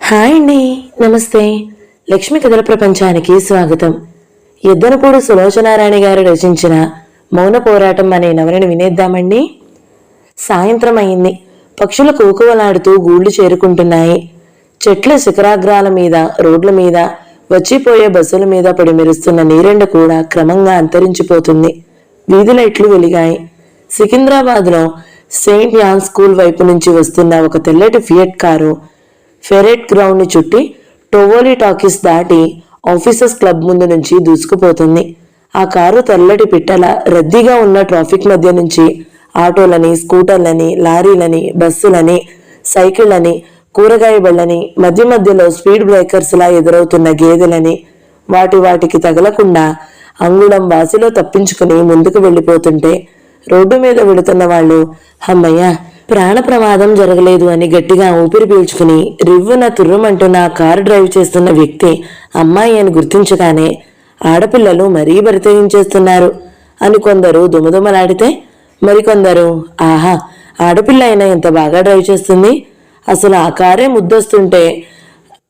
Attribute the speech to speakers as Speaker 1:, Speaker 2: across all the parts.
Speaker 1: Hi అండి, నమస్తే. లక్ష్మి కథల ప్రపంచానికి స్వాగతం. యుద్ధనపూడి సులోచనారాణి గారు రచించిన మౌన పోరాటం అనే నవలను వినేద్దామండి. సాయంత్రం అయింది. పక్షులు కూకువలాడుతూ గూళ్లు చేరుకుంటున్నాయి. చెట్ల శిఖరాగ్రాల మీద, రోడ్ల మీద, వచ్చిపోయే బస్సుల మీద పడి మెరుస్తున్న నీరెండ కూడా క్రమంగా అంతరించిపోతుంది. వీధి లైట్లు వెలిగాయి. సికింద్రాబాద్లో సెయింట్ యాన్ స్కూల్ వైపు నుంచి వస్తున్న ఒక తెల్లటి ఫియట్ కారు ఫెరెట్ గ్రౌండ్ ని చుట్టి టోవోలీ టాకీస్ దాటి ఆఫీసర్స్ క్లబ్ ముందు నుంచి దూసుకుపోతుంది. ఆ కారు తెల్లటి పిట్టల రద్దీగా ఉన్న ట్రాఫిక్ మధ్య నుంచి ఆటోలని, స్కూటర్లని, లారీలని, బస్సులని, సైకిళ్లని, కూరగాయ బళ్ళని, మధ్య మధ్యలో స్పీడ్ బ్రేకర్స్ లా ఎదురవుతున్న గేదెలని, వాటికి తగలకుండా అంగుళం వాసిలో తప్పించుకుని ముందుకు వెళ్ళిపోతుంటే రోడ్డు మీద వెళుతున్న వాళ్ళు అమ్మయ్య, ప్రాణ ప్రమాదం జరగలేదు అని గట్టిగా ఊపిరి పీల్చుకుని రివ్వున తుర్రుమంటున్న కారు డ్రైవ్ చేస్తున్న వ్యక్తి అమ్మాయి అని గుర్తించగానే ఆడపిల్లలు మరీ బరితెగించేస్తున్నారు అని కొందరు దుమదుమలాడితే, మరికొందరు ఆహా, ఆడపిల్ల అయినా ఎంత బాగా డ్రైవ్ చేస్తుంది, అసలు ఆ కారే ముద్దొస్తుంటే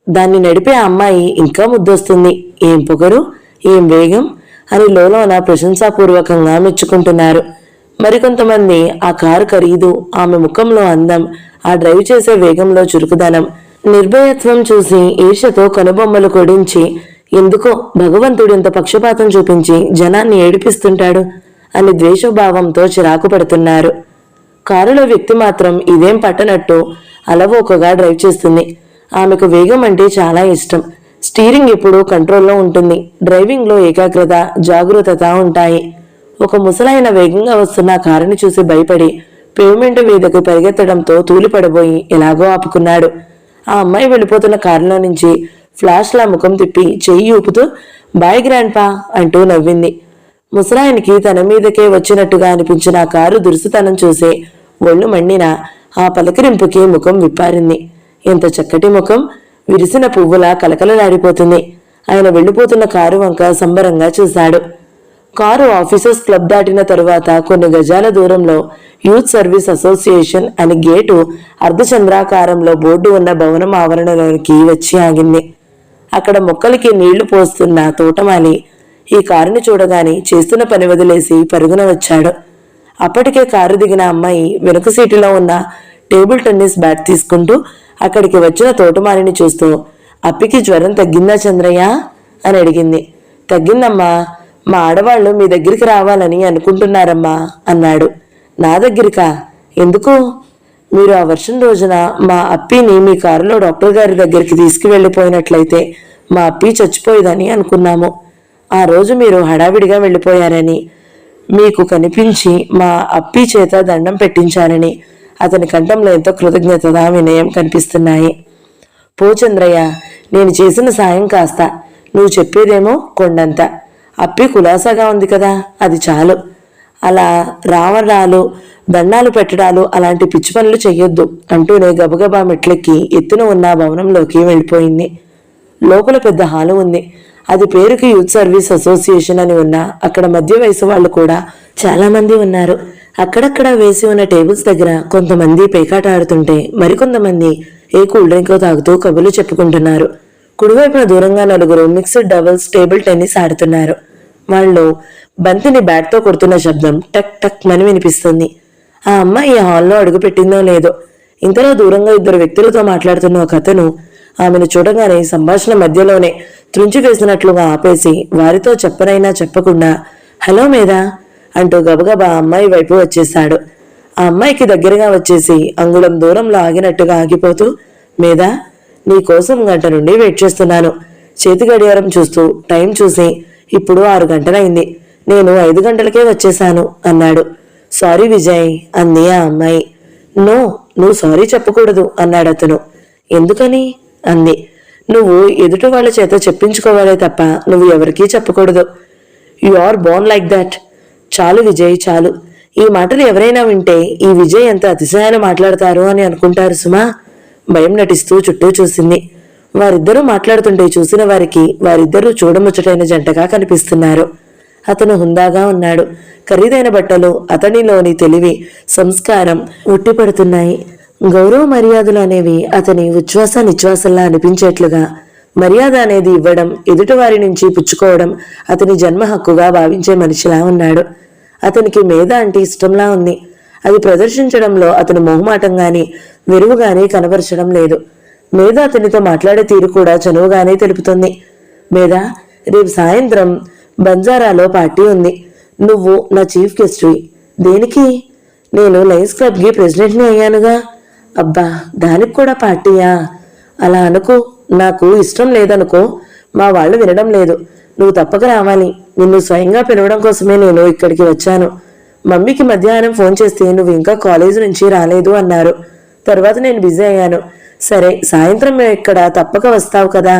Speaker 1: దాన్ని నడిపే అమ్మాయి ఇంకా ముద్దొస్తుంది, ఏం పొగరు, ఏం వేగం అని లోలోన ప్రశంసాపూర్వకంగా మెచ్చుకుంటున్నారు. మరికొంతమంది ఆ కారు ఖరీదు, ఆమె ముఖంలో అందం, ఆ డ్రైవ్ చేసే వేగంలో చురుకుదనం, నిర్భయత్వం చూసి ఈర్షతో కనుబొమ్మలు కొడించి ఎందుకో భగవంతుడు ఇంత పక్షపాతం చూపించి జనాన్ని ఏడిపిస్తుంటాడు అని ద్వేషభావంతో చిరాకు పడుతున్నారు. కారులో వ్యక్తి మాత్రం ఇదేం పట్టనట్టు అలవోకగా డ్రైవ్ చేస్తుంది. ఆమెకు వేగం అంటే చాలా ఇష్టం. స్టీరింగ్ ఎప్పుడూ కంట్రోల్లో ఉంటుంది. డ్రైవింగ్లో ఏకాగ్రత, జాగరూకత ఉంటాయి. ఒక ముసలాయన వేగంగా వస్తున్న కారుని చూసి భయపడి పేమెంట్ మీదకు పరిగెత్తడంతో తూలిపడబోయి ఎలాగో ఆపుకున్నాడు. ఆ అమ్మాయి వెళ్ళిపోతున్న కారులో నుంచి ఫ్లాష్లా ముఖం తిప్పి చెయ్యి ఊపుతూ బాయ్ గ్రాండ్ పా అంటూ నవ్వింది. ముసలాయనికి తన మీదకే వచ్చినట్టుగా అనిపించిన ఆ కారు దురుసుతనం చూసి ఒళ్ళు మండిన ఆ పలకరింపుకి ముఖం విప్పారింది. ఎంత చక్కటి ముఖం, విరిసిన పువ్వులా కలకలలాడిపోతుంది. ఆయన వెళ్ళిపోతున్న కారు వంక సంబరంగా చూశాడు. కారు ఆఫీసర్స్ క్లబ్ దాటిన తరువాత కొన్ని గజాల దూరంలో యూత్ సర్వీస్ అసోసియేషన్ అని గేటు అర్ధచంద్రాకారంలో బోర్డు ఉన్న భవనం ఆవరణలోనికి వచ్చి ఆగింది. అక్కడ మొక్కలకి నీళ్లు పోస్తున్న తోటమాలి ఈ కారుని చూడగానే చేస్తున్న పని వదిలేసి పరుగున వచ్చాడు. అప్పటికే కారు దిగిన అమ్మాయి వెనుక సీటులో ఉన్న టేబుల్ టెన్నిస్ బ్యాట్ తీసుకుంటూ అక్కడికి వచ్చిన తోటమాలిని చూస్తూ అప్పికి జ్వరం తగ్గిందా చంద్రయ్య అని అడిగింది. తగ్గిందమ్మా, మా ఆడవాళ్లు మీ దగ్గరికి రావాలని అనుకుంటున్నారమ్మా అన్నాడు. నా దగ్గరికా? ఎందుకు? మీరు ఆ వర్షం రోజున మా అప్పిని మీ కారులో డాక్టర్ గారి దగ్గరికి తీసుకువెళ్ళిపోయినట్లయితే మా అప్పి చచ్చిపోయేదని అనుకున్నాము. ఆ రోజు మీరు హడావిడిగా వెళ్ళిపోయారని, మీకు కనిపించి మా అప్పి చేత దండం పెట్టించారని అతని కంఠంలో ఎంతో కృతజ్ఞత, వినయం కనిపిస్తున్నాయి. పో చంద్రయ్య, నేను చేసిన సాయం కాస్త, నువ్వు చెప్పేదేమో కొండంత. అప్పి కులాసాగా ఉంది కదా, అది చాలు. అలా రావడాలు, దండాలు పెట్టడాలు అలాంటి పిచ్చి పనులు చెయ్యొద్దు అంటూనే గబగబా మెట్లెక్కి ఎత్తున ఉన్న భవనంలోకి వెళ్ళిపోయింది. లోపల పెద్ద హాలు ఉంది. అది పేరుకి యూత్ సర్వీస్ అసోసియేషన్ అని ఉన్నా అక్కడ మధ్య వయసు వాళ్ళు కూడా చాలా మంది ఉన్నారు. అక్కడక్కడ వేసి ఉన్న టేబుల్స్ దగ్గర కొంతమంది పేకాట ఆడుతుంటే మరికొంతమంది ఏ కూల్ డ్రింక్ తాగుతూ కబుర్లు చెప్పుకుంటున్నారు. కుడివైపున దూరంగా నలుగురు మిక్స్డ్ డబుల్స్ టేబుల్ టెన్నిస్ ఆడుతున్నారు. వాళ్ళు బంతిని బ్యాట్తో కొడుతున్న శబ్దం టక్ టక్ మని వినిపిస్తుంది. ఆ అమ్మాయి హాల్లో అడుగు పెట్టిందో లేదో ఇంతలో దూరంగా ఇద్దరు వ్యక్తులతో మాట్లాడుతున్న ఒక అతను ఆమెను చూడగానే సంభాషణ మధ్యలోనే త్రుంచి వేసినట్లుగా ఆపేసి వారితో చెప్పనైనా చెప్పకుండా హలో మేధా అంటూ గబగబా అమ్మాయి వైపు వచ్చేశాడు. ఆ అమ్మాయికి దగ్గరగా వచ్చేసి అంగుళం దూరంలో ఆగినట్టుగా ఆగిపోతూ, మేధా, నీ కోసం గంట నుండి వెయిట్ చేస్తున్నాను. చేతి గడియారం చూస్తూ టైం చూసి ఇప్పుడు 6 గంటలైంది. నేను 5 గంటలకే వచ్చేశాను అన్నాడు. సారీ విజయ్ అంది ఆ అమ్మాయి. నో, నువ్వు సారీ చెప్పకూడదు అన్నాడు అతను. ఎందుకని అంది. నువ్వు ఎదుటి వాళ్ళ చేత చెప్పించుకోవాలే తప్ప నువ్వు ఎవరికీ చెప్పకూడదు. You are born like that. చాలు విజయ్, చాలు. ఈ మాటలు ఎవరైనా వింటే ఈ విజయ్ ఎంత అతిశయాన్ని మాట్లాడతారు అని అనుకుంటారు సుమా. భయం నటిస్తూ చుట్టూ చూసింది. వారిద్దరూ మాట్లాడుతుంటే చూసిన వారికి వారిద్దరూ చూడముచ్చటైన జంటగా కనిపిస్తున్నారు. అతను హుందాగా ఉన్నాడు. ఖరీదైన బట్టలు, అతనిలోని తెలివి, సంస్కారం ఉట్టిపడుతున్నాయి. గౌరవ మర్యాదలు అనేవి అతని ఉచ్ఛ్వాస నిశ్వాసంలా అనిపించేట్లుగా మర్యాద అనేది ఇవ్వడం, ఎదుటివారి నుంచి పుచ్చుకోవడం అతని జన్మ హక్కుగా భావించే మనిషిలా ఉన్నాడు. అతనికి మేధ అంటే ఇష్టంలా ఉంది. అది ప్రదర్శించడంలో అతను మొహమాటంగాని వెరువుగాని కనబరచడం లేదు. మేధ అతనితో మాట్లాడే తీరు కూడా చనువుగానే తెలుపుతుంది. మేధ, రేపు సాయంత్రం బంజారాలో పార్టీ ఉంది. నువ్వు నా చీఫ్ గెస్ట్వి. దేనికి? నేను లయన్స్ క్లబ్కి ప్రెసిడెంట్ని అయ్యానుగా. అబ్బా, దానికి కూడా పార్టీయా? అలా అనుకో. నాకు ఇష్టం లేదనుకో. మా వాళ్ళు వినడం లేదు. నువ్వు తప్పక రావాలి. నిన్ను స్వయంగా పిలవడం కోసమే నేను ఇక్కడికి వచ్చాను. మమ్మీకి మధ్యాహ్నం ఫోన్ చేస్తే నువ్వు ఇంకా కాలేజ్ నుంచి రాలేదు అన్నారు. తర్వాత నేను బిజీ అయ్యాను. సరే, సాయంత్రం ఇక్కడ తప్పక వస్తావు కదా,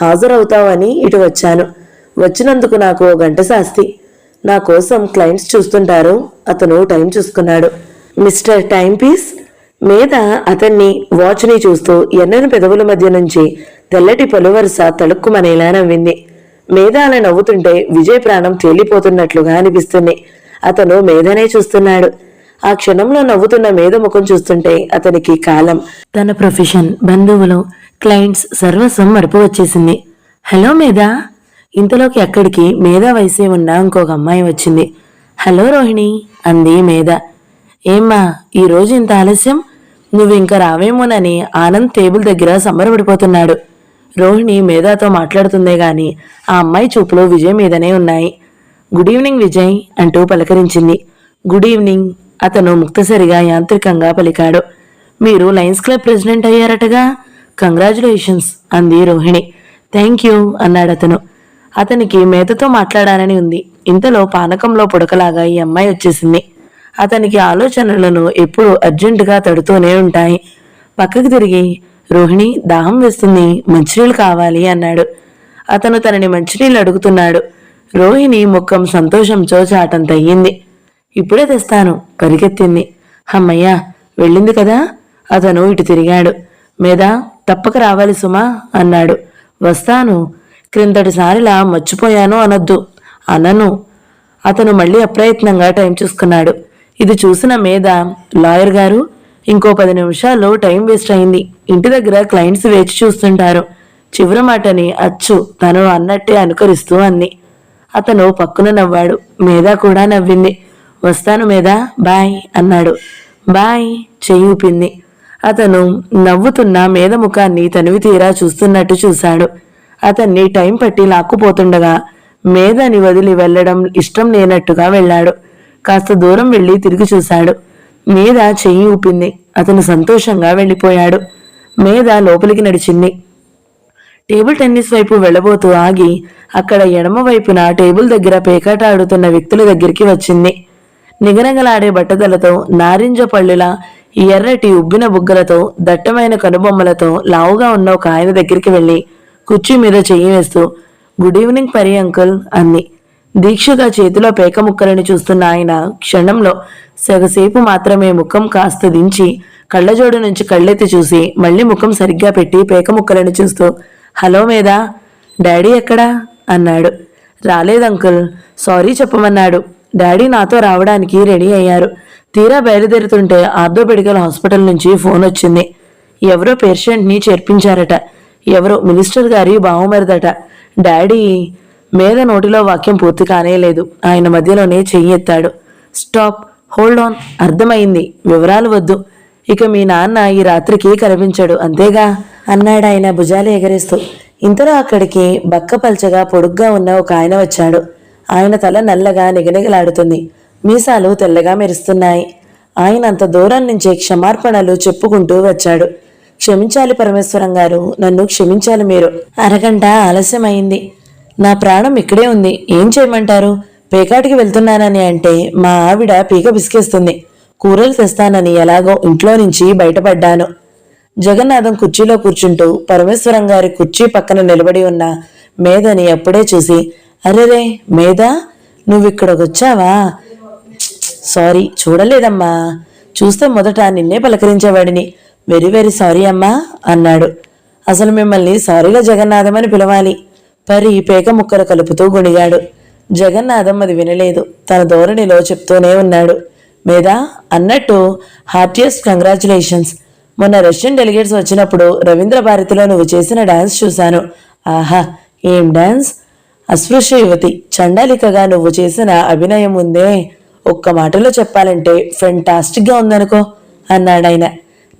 Speaker 1: హాజరవుతావు అని ఇటు వచ్చాను. వచ్చినందుకు నాకు 1 గంట శాస్తి. నా కోసం క్లయింట్స్ చూస్తుంటారు. అతను టైం చూసుకున్నాడు. Mister time piece. మేధ అతన్ని వాచ్ని చూస్తూ ఎన్నెను పెదవుల మధ్య నుంచి తెల్లటి పలువరుస తలుక్కుమనేలా నవ్వింది. మేధ అలా నవ్వుతుంటే విజయ్ ప్రాణం తేలిపోతున్నట్లుగా అనిపిస్తుంది. అతను మేధనే చూస్తున్నాడు. ఆ క్షణంలో నవ్వుతున్న మేధ ముఖం చూస్తుంటే అతనికి కాలం, తన ప్రొఫెషన్, బంధువులు, క్లయింట్స్ సర్వస్వం మరుపు వచ్చేసింది. హలో మేధ. ఇంతలోకి అక్కడికి మేధ వయసే ఉన్న ఇంకొక అమ్మాయి వచ్చింది. హలో రోహిణి అంది మేధ. ఏమ్మా, ఈరోజు ఇంత ఆలస్యం? నువ్వు ఇంకా రావేమోనని ఆనంద్ టేబుల్ దగ్గర సంబరపడిపోతున్నాడు. రోహిణి మేధాతో మాట్లాడుతుందే గాని ఆ అమ్మాయి చూపులో విజయ్ మీదనే ఉన్నాయి. గుడ్ ఈవినింగ్ విజయ్ అంటూ పలకరించింది. గుడ్ ఈవినింగ్ అతను ముక్తసరిగా యాంత్రికంగా పలికాడు. మీరు లయన్స్ క్లబ్ ప్రెసిడెంట్ అయ్యారటగా. కంగ్రాచులేషన్స్ అంది రోహిణి. థ్యాంక్ యూ అన్నాడతను. అతనికి మేధతో మాట్లాడాలని ఉంది. ఇంతలో పానకంలో పుడకలాగా ఈ అమ్మాయి వచ్చేసింది. అతనికి ఆలోచనలను ఎప్పుడూ అర్జెంటుగా తడుతూనే ఉంటాయి. పక్కకు తిరిగి, రోహిణి దాహం వేస్తుంది, మంచినీళ్ళు కావాలి అన్నాడు. అతను తనని మంచినీళ్ళు అడుగుతున్నాడు. రోహిణి ముఖం సంతోషంతో చాటంతయ్యింది. ఇప్పుడే తెస్తాను పరిగెత్తింది. అమ్మయ్యా, వెళ్ళింది కదా. అతను ఇటు తిరిగాడు. మేధ, తప్పక రావాలి సుమా అన్నాడు. వస్తాను. క్రిందటిసారిలా మర్చిపోయాను అనొద్దు. అనను. అతను మళ్ళీ అప్రయత్నంగా టైం చూసుకున్నాడు. ఇది చూసిన మేధ, లాయర్ గారు, ఇంకో 10 నిమిషాల్లో టైం వేస్ట్ అయింది. ఇంటి దగ్గర క్లయింట్స్ వేచి చూస్తుంటారు. చివరి మాటని అచ్చు తను అన్నట్టే అనుకరిస్తూ అంది. అతను పక్కున నవ్వాడు. మేధ కూడా నవ్వింది. వస్తాను మేధ, బాయ్ అన్నాడు. బాయ్ చెయ్యి ఊపింది. అతను నవ్వుతున్న మేధ ముఖాన్ని తనివి తీరా చూస్తున్నట్టు చూశాడు. అతన్ని టైం పట్టి లాక్కుపోతుండగా మేధని వదిలి వెళ్లడం ఇష్టం లేనట్టుగా వెళ్ళాడు. కాస్త దూరం వెళ్లి తిరిగి చూశాడు. మేధ చెయ్యి ఊపింది. అతను సంతోషంగా వెళ్ళిపోయాడు. మేధ లోపలికి నడిచింది. టేబుల్ టెన్నిస్ వైపు వెళ్లబోతూ ఆగి అక్కడ ఎడమ వైపున టేబుల్ దగ్గర పేకాట ఆడుతున్న వ్యక్తుల దగ్గరికి వచ్చింది. నిగనగలాడే బట్టతలతో, నారింజ పళ్ళుల ఎర్రటి ఉబ్బిన బుగ్గలతో, దట్టమైన కనుబొమ్మలతో లావుగా ఉన్న ఒక ఆయన దగ్గరికి వెళ్లి కుర్చీ మీద చెయ్యి వేస్తూ, గుడ్ ఈవినింగ్ పరి అంకుల్ అంది. దీక్షగా చేతిలో పేక ముక్కలను చూస్తున్న ఆయన క్షణంలో సగసేపు మాత్రమే ముఖం కాస్త దించి కళ్ళజోడు నుంచి కళ్ళెత్తి చూసి మళ్ళీ ముఖం సరిగ్గా పెట్టి పేక ముక్కలను చూస్తూ, హలో మేధ, డాడీ ఎక్కడా అన్నాడు. రాలేదంకుల్, సారీ చెప్పమన్నాడు. డాడీ నాతో రావడానికి రెడీ అయ్యారు. తీరా బయలుదేరుతుంటే ఆర్థోపెడికల్ హాస్పిటల్ నుంచి ఫోన్ వచ్చింది. ఎవరో పేషెంట్ని చేర్పించారట. ఎవరో మినిస్టర్ గారి బావమరిదట. డాడీ. మేధ నోటిలో వాక్యం పూర్తి కానేలేదు. ఆయన మధ్యలోనే చెయ్యి ఎత్తాడు. స్టాప్, హోల్డ్ ఆన్, అర్థమైంది, వివరాలు వద్దు. ఇక మీ నాన్న ఈ రాత్రికి కనిపించడు అంతేగా అన్నాడు ఆయన భుజాలు ఎగరేస్తూ. ఇంతలో అక్కడికి బక్కపల్చగా పొడుగ్గా ఉన్న ఒక ఆయన వచ్చాడు. ఆయన తల నల్లగా నిగనిగలాడుతుంది. మీసాలు తెల్లగా మెరుస్తున్నాయి. ఆయన అంత దూరం నుంచి క్షమార్పణలు చెప్పుకుంటూ వచ్చాడు. క్షమించాలి పరమేశ్వరం గారు, నన్ను క్షమించాలి మీరు. అరగంట ఆలస్యమైంది. నా ప్రాణం ఇక్కడే ఉంది. ఏం చేయమంటారు? పేకాటికి వెళ్తున్నానని అంటే మా ఆవిడ పీక బిసికేస్తుంది. కూరలు తెస్తానని ఎలాగో ఇంట్లో నుంచి బయటపడ్డాను. జగన్నాథం కుర్చీలో కూర్చుంటూ పరమేశ్వరం గారి కుర్చీ పక్కన నిలబడి ఉన్న మేధని అప్పుడే చూసి, అరెరే మేధ, నువ్విక్కడికొచ్చావా? సారీ, చూడలేదమ్మా. చూస్తే మొదట నిన్నే పలకరించేవాడిని. వెరీ వెరీ సారీ అమ్మా అన్నాడు. అసలు మిమ్మల్ని సారీగా జగన్నాథం అని పిలవాలి. పరి పేక ముక్కలు కలుపుతూ గొణిగాడు. జగన్నాథం అది వినలేదు. తన ధోరణిలో చెప్తూనే ఉన్నాడు. మేధ, అన్నట్టు హార్టియస్ట్ కంగ్రాచులేషన్స్. మొన్న రష్యన్ డెలిగేట్స్ వచ్చినప్పుడు రవీంద్ర భారతిలో నువ్వు చేసిన డాన్స్ చూశాను. ఆహా, ఏం డాన్స్! అస్పృశ్య యువతి చండాలికగా నువ్వు చేసిన అభినయం ఉందే, ఒక్క మాటలో చెప్పాలంటే ఫెంటాస్టిక్గా ఉందనుకో అన్నాడాయన.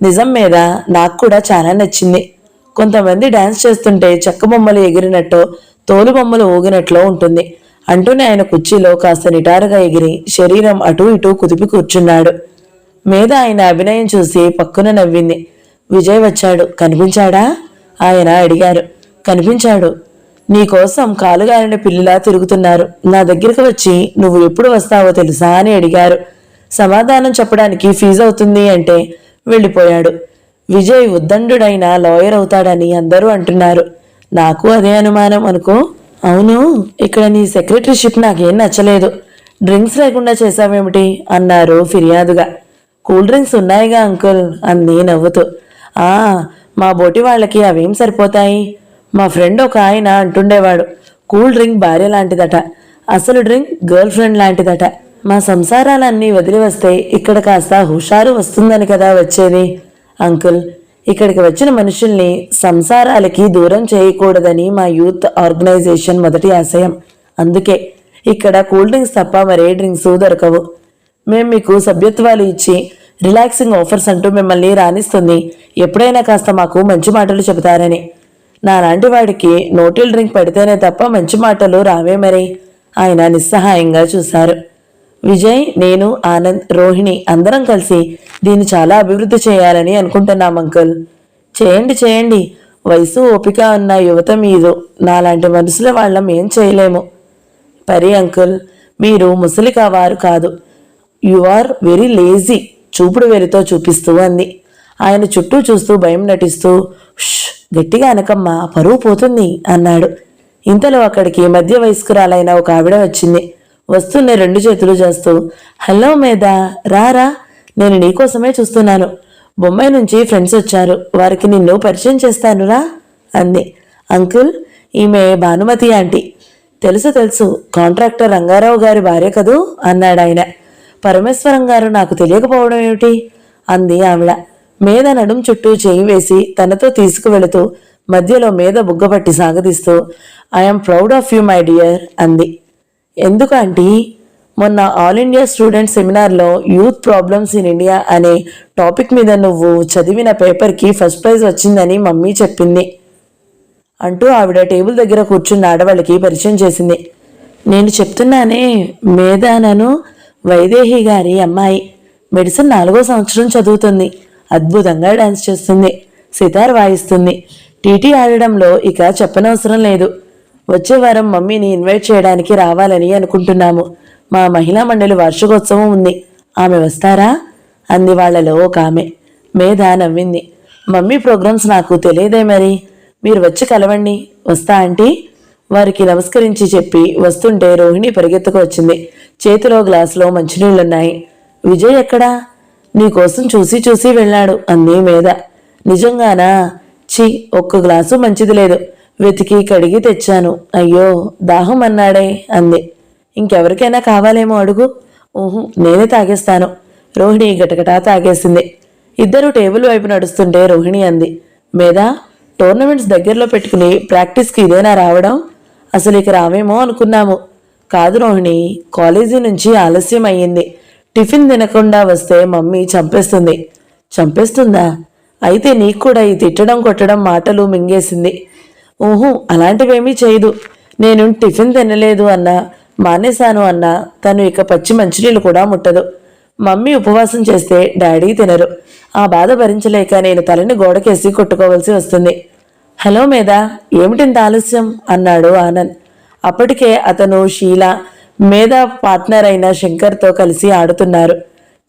Speaker 1: నిజం మీద నాకు కూడా చాలా నచ్చింది. కొంతమంది డాన్స్ చేస్తుంటే చెక్క బొమ్మలు ఎగిరినట్టో తోలు బొమ్మలు ఊగినట్లో ఉంటుంది అంటూనే ఆయన కుర్చీలో కాస్త నిటారుగా ఎగిరి శరీరం అటూ ఇటూ కుదిపి కూర్చున్నాడు. మీద ఆయన అభినయం చూసి పక్కున నవ్వింది. విజయ్ వచ్చాడు, కనిపించాడా? ఆయన అడిగారు. కనిపించాడు. నీకోసం కాలుగాలిన పిల్లిలా తిరుగుతున్నారు. నా దగ్గరికి వచ్చి నువ్వు ఎప్పుడు వస్తావో తెలుసా అని అడిగారు. సమాధానం చెప్పడానికి ఫీజు అవుతుంది అంటే వెళ్ళిపోయాడు. విజయ్ ఉద్దండుడైన లాయర్ అవుతాడని అందరూ అంటున్నారు. నాకు అదే అనుమానం అనుకో. అవును, ఇక్కడ నీ సెక్రటరీషిప్ నాకేం నచ్చలేదు. డ్రింక్స్ లేకుండా చేశావేమిటి అన్నారు ఫిర్యాదుగా. కూల్ డ్రింక్స్ ఉన్నాయిగా అంకుల్ అంది నవ్వుతూ. మా బోటి వాళ్ళకి అవేం సరిపోతాయి. మా ఫ్రెండ్ ఒక ఆయన అంటుండేవాడు, కూల్ డ్రింక్ భార్య లాంటిదట, అసలు డ్రింక్ గర్ల్ ఫ్రెండ్ లాంటిదట. మా సంసారాలన్నీ వదిలి వస్తే ఇక్కడ కాస్త హుషారు వస్తుందని కదా వచ్చేది. అంకుల్, ఇక్కడికి వచ్చిన మనుషుల్ని సంసారాలకి దూరం చేయకూడదని మా యూత్ ఆర్గనైజేషన్ మొదటి ఆశయం. అందుకే ఇక్కడ కూల్ డ్రింక్స్ తప్ప మరే డ్రింక్స్ దొరకవు. మేం మీకు సభ్యత్వాలు ఇచ్చి రిలాక్సింగ్ ఆఫర్స్ అంటూ మిమ్మల్ని రాణిస్తుంది ఎప్పుడైనా కాస్త మాకు మంచి మాటలు చెబుతారని. నాలాంటి వాడికి నోటిల్ డ్రింక్ పెడితేనే తప్ప మంచి మాటలు రావే మరి. ఆయన నిస్సహాయంగా చూశారు. విజయ్, నేను, ఆనంద్, రోహిణి అందరం కలిసి దీన్ని చాలా అభివృద్ధి చేయాలని అనుకుంటున్నాం అంకుల్. చేయండి చేయండి. వయసు ఓపిక ఉన్న యువత మీరు. నాలాంటి మనుషుల వాళ్ళం ఏం చేయలేము. పరి అంకుల్, మీరు ముసలికా వారు కాదు. యు ఆర్ వెరీ లేజీ చూపుడు వేలితో చూపిస్తూ అంది. ఆయన చుట్టూ చూస్తూ భయం నటిస్తూ, గట్టిగా అనకమ్మా, పరువు పోతుంది అన్నాడు. ఇంతలో అక్కడికి మధ్య వయస్కురాలైన ఒక ఆవిడ వచ్చింది. వస్తున్న రెండు చేతులు చేస్తూ, హలో మేధా, రారా, నేను నీకోసమే చూస్తున్నాను. బొంబాయి నుంచి ఫ్రెండ్స్ వచ్చారు, వారికి నిన్ను పరిచయం చేస్తానురా అంది. అంకుల్, ఈమె భానుమతి ఆంటీ. తెలుసు తెలుసు, కాంట్రాక్టర్ రంగారావు గారి భార్య కదూ అన్నాడాయన. పరమేశ్వరం గారు నాకు తెలియకపోవడం ఏమిటి అంది ఆవిడ. మీద నడుం చుట్టూ చేయి వేసి తనతో తీసుకువెళుతూ మధ్యలో మీద బుగ్గపట్టి సాగదీస్తూ, I'm proud of you my dear అంది. ఎందుకు ఆంటీ? మొన్న ఆల్ ఇండియా స్టూడెంట్ సెమినార్లో యూత్ ప్రాబ్లమ్స్ ఇన్ ఇండియా అనే టాపిక్ మీద నువ్వు చదివిన పేపర్కి ఫస్ట్ ప్రైజ్ వచ్చిందని మమ్మీ చెప్పింది అంటూ ఆవిడ టేబుల్ దగ్గర కూర్చున్న ఆడవాళ్ళకి పరిచయం చేసింది. నేను చెప్తున్నానే, మేధానను వైదేహి గారి అమ్మాయి. మెడిసిన్ 4వ సంవత్సరం చదువుతుంది. అద్భుతంగా డాన్స్ చేస్తుంది, సితార్ వాయిస్తుంది. టీటీ ఆడడంలో ఇక చెప్పనవసరం లేదు. వచ్చే వారం మమ్మీని ఇన్వైట్ చేయడానికి రావాలని అనుకుంటున్నాము. మా మహిళా మండలి వార్షికోత్సవం ఉంది. ఆమె వస్తారా అంది వాళ్ళలో ఒక ఆమె. మేధ నవ్వింది. మమ్మీ ప్రోగ్రామ్స్ నాకు తెలియదే మరి. మీరు వచ్చి కలవండి. వస్తా ఆంటీ. వారికి నమస్కరించి చెప్పి వస్తుంటే రోహిణి పరిగెత్తుకు వచ్చింది. చేతిలో గ్లాసులో మంచినీళ్లున్నాయి. విజయ్ ఎక్కడా? నీకోసం చూసి చూసి వెళ్ళాడు అంది మేధ. నిజంగానా? ఛీ, ఒక్క గ్లాసు మంచిది లేదు. వెతికి కడిగి తెచ్చాను. అయ్యో, దాహం అన్నాడే అంది. ఇంకెవరికైనా కావాలేమో అడుగు. నేనే తాగేస్తాను. రోహిణి గటగటా తాగేసింది. ఇద్దరు టేబుల్ వైపు నడుస్తుంటే రోహిణి అంది, మేధా, టోర్నమెంట్స్ దగ్గరలో పెట్టుకుని ప్రాక్టీస్కి ఇదేనా రావడం? అసలు ఇక రావేమో అనుకున్నాము. కాదు రోహిణి, కాలేజీ నుంచి ఆలస్యం అయ్యింది. టిఫిన్ తినకుండా వస్తే మమ్మీ చంపేస్తుంది. చంపేస్తుందా? అయితే నీకు కూడా ఈ తిట్టడం కొట్టడం మాటలు మింగేసింది. అలాంటివేమీ చేయదు. నేను టిఫిన్ తినలేదు అన్నా, మానేశాను అన్నా తను ఇక పచ్చి మంచినీళ్ళు కూడా ముట్టదు. మమ్మీ ఉపవాసం చేస్తే డాడీ తినరు. ఆ బాధ భరించలేక నేను తలని గోడకేసి కొట్టుకోవాల్సి వస్తుంది. హలో మేధా, ఏమిటింత ఆలస్యం అన్నాడు ఆనంద్. అప్పటికే అతను షీలా, మేధా పార్ట్నర్ అయిన శంకర్తో కలిసి ఆడుతున్నారు.